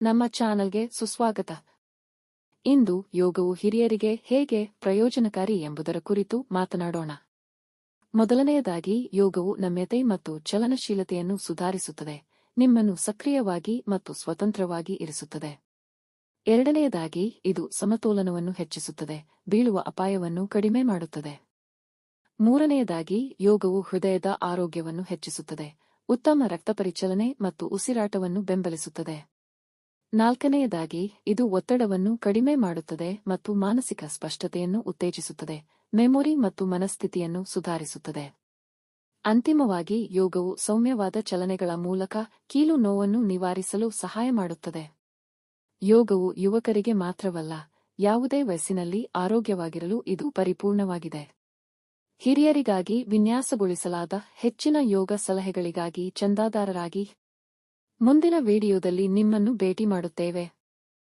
ನಮ್ಮ ಚಾನಲ್ಗೆ ಸುಸ್ವಾಗತ. ಇಂದು ಯೋಗವು ಹಿರಿಯರಿಗೆ ಹೇಗೆ ಪ್ರಯೋಜನಕಾರಿ ಎಂಬುದರ ಕುರಿತು ಮಾತನಾಡೋಣ. ಮೊದಲನೆಯದಾಗಿ, ಯೋಗವು ನಮ್ಯತೆ ಮತ್ತು ಚಲನಶೀಲತೆಯನ್ನು ಸುಧಾರಿಸುತ್ತದೆ, ನಿಮ್ಮನ್ನು ಸಕ್ರಿಯವಾಗಿ ಮತ್ತು ಸ್ವತಂತ್ರವಾಗಿ ಇರಿಸುತ್ತದೆ. ಎರಡನೆಯದಾಗಿ, ಇದು ಸಮತೋಲನವನ್ನು ಹೆಚ್ಚಿಸುತ್ತದೆ, ಬೀಳುವ ಅಪಾಯವನ್ನು ಕಡಿಮೆ ಮಾಡುತ್ತದೆ. ಮೂರನೆಯದಾಗಿ, ಯೋಗವು ಹೃದಯದ ಆರೋಗ್ಯವನ್ನು ಹೆಚ್ಚಿಸುತ್ತದೆ, ಉತ್ತಮ ರಕ್ತಪರಿಚಲನೆ ಮತ್ತು ಉಸಿರಾಟವನ್ನು ಬೆಂಬಲಿಸುತ್ತದೆ. ನಾಲ್ಕನೆಯದಾಗಿ, ಇದು ಒತ್ತಡವನ್ನು ಕಡಿಮೆ ಮಾಡುತ್ತದೆ ಮತ್ತು ಮಾನಸಿಕ ಸ್ಪಷ್ಟತೆಯನ್ನು ಉತ್ತೇಜಿಸುತ್ತದೆ, ಮೆಮೊರಿ ಮತ್ತು ಮನಸ್ಥಿತಿಯನ್ನು ಸುಧಾರಿಸುತ್ತದೆ. ಅಂತಿಮವಾಗಿ, ಯೋಗವು ಸೌಮ್ಯವಾದ ಚಲನೆಗಳ ಮೂಲಕ ಕೀಲು ನೋವನ್ನು ನಿವಾರಿಸಲು ಸಹಾಯ ಮಾಡುತ್ತದೆ. ಯೋಗವು ಯುವಕರಿಗೆ ಮಾತ್ರವಲ್ಲ, ಯಾವುದೇ ವಯಸ್ಸಿನಲ್ಲಿ ಆರೋಗ್ಯವಾಗಿರಲು ಇದು ಪರಿಪೂರ್ಣವಾಗಿದೆ. ಹಿರಿಯರಿಗಾಗಿ ವಿನ್ಯಾಸಗೊಳಿಸಲಾದ ಹೆಚ್ಚಿನ ಯೋಗ ಸಲಹೆಗಳಿಗಾಗಿ ಚಂದಾದಾರರಾಗಿ. ಮುಂದಿನ ವಿಡಿಯೋದಲ್ಲಿ ನಿಮ್ಮನ್ನು ಭೇಟಿ ಮಾಡುತ್ತೇವೆ.